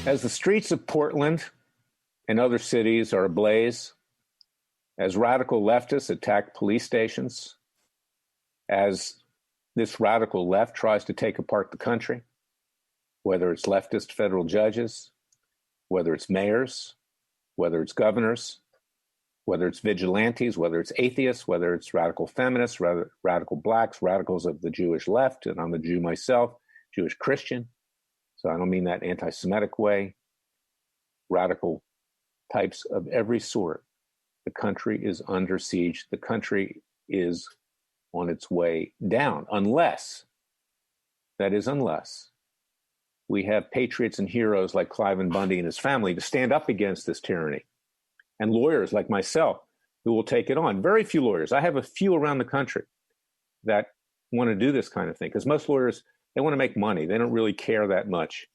As the streets of Portland and other cities are ablaze, as radical leftists attack police stations, as this radical left tries to take apart the country, whether it's leftist federal judges, whether it's mayors, whether it's governors, whether it's vigilantes, whether it's atheists, whether it's radical feminists, radical blacks, radicals of the Jewish left, and I'm a Jew myself, Jewish Christian, so I don't mean that anti-Semitic way, radical types of every sort. The country is under siege. The country is on its way down, unless we have patriots and heroes like Cliven Bundy and his family to stand up against this tyranny, and lawyers like myself who will take it on. Very few lawyers. I have a few around the country that want to do this kind of thing, because most lawyers, they want to make money. They don't really care that much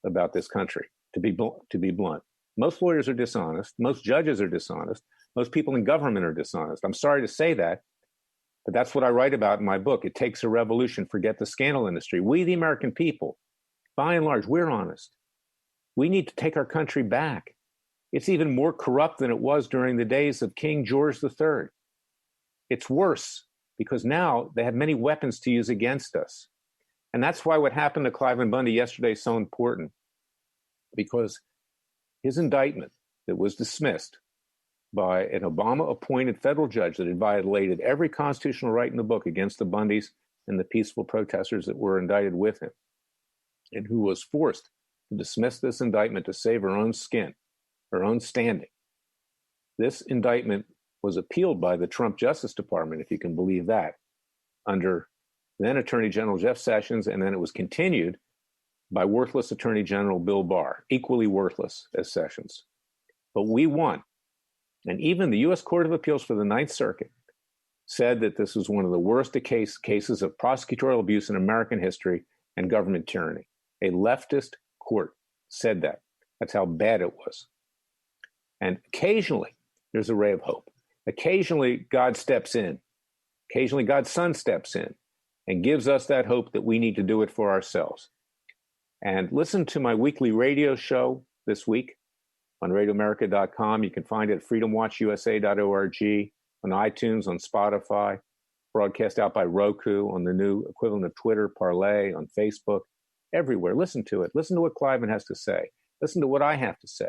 about this country, to be blunt. Most lawyers are dishonest. Most judges are dishonest. Most people in government are dishonest. I'm sorry to say that, but that's what I write about in my book. It takes a revolution. Forget the scandal industry. We, the American people, by and large, we're honest. We need to take our country back. It's even more corrupt than it was during the days of King George III. It's worse because now they have many weapons to use against us. And that's why what happened to Cliven Bundy yesterday is so important, because his indictment that was dismissed by an Obama-appointed federal judge that had violated every constitutional right in the book against the Bundys and the peaceful protesters that were indicted with him, and who was forced to dismiss this indictment to save her own skin, her own standing. This indictment was appealed by the Trump Justice Department, if you can believe that, under then Attorney General Jeff Sessions, and then it was continued by worthless Attorney General Bill Barr, equally worthless as Sessions. But we won. And even the U.S. Court of Appeals for the Ninth Circuit said that this was one of the worst cases of prosecutorial abuse in American history and government tyranny. A leftist court said that. That's how bad it was. And occasionally, there's a ray of hope. Occasionally, God steps in. Occasionally, God's Son steps in and gives us that hope that we need to do it for ourselves. And listen to my weekly radio show this week on radioamerica.com. You can find it at freedomwatchusa.org, on iTunes, on Spotify, broadcast out by Roku, on the new equivalent of Twitter, Parlay, on Facebook, everywhere. Listen to it. Listen to what Cliven has to say. Listen to what I have to say,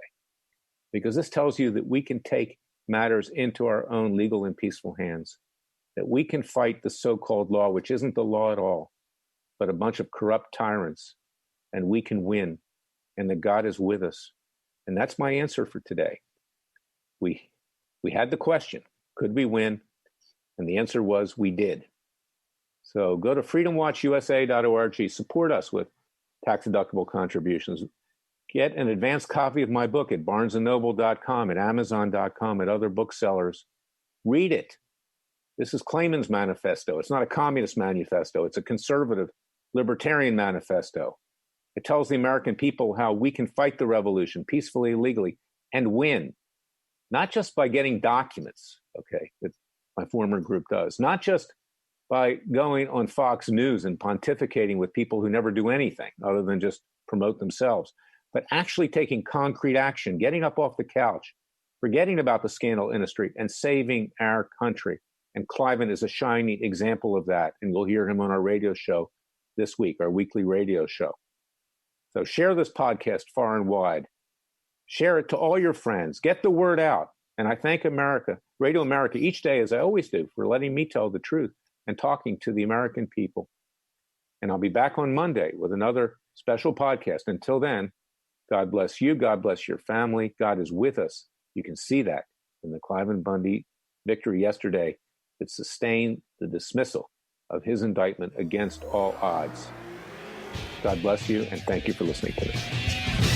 because this tells you that we can take matters into our own legal and peaceful hands, that we can fight the so-called law, which isn't the law at all, but a bunch of corrupt tyrants, and we can win, and that God is with us. And that's my answer for today. We had the question, could we win? And the answer was we did. So go to freedomwatchusa.org, support us with tax-deductible contributions. Get an advanced copy of my book at barnesandnoble.com, at amazon.com, at other booksellers. Read it. This is Clayman's manifesto. It's not a communist manifesto. It's a conservative, libertarian manifesto. It tells the American people how we can fight the revolution peacefully, legally, and win, not just by getting documents, okay, that my former group does, not just by going on Fox News and pontificating with people who never do anything other than just promote themselves, but actually taking concrete action, getting up off the couch, forgetting about the scandal industry, and saving our country. And Cliven is a shining example of that, and you'll hear him on our radio show this week, our weekly radio show. So share this podcast far and wide. Share it to all your friends. Get the word out. And I thank America, Radio America, each day, as I always do, for letting me tell the truth and talking to the American people. And I'll be back on Monday with another special podcast. Until then, God bless you. God bless your family. God is with us. You can see that in the Cliven Bundy victory yesterday that sustained the dismissal of his indictment against all odds. God bless you, and thank you for listening to this.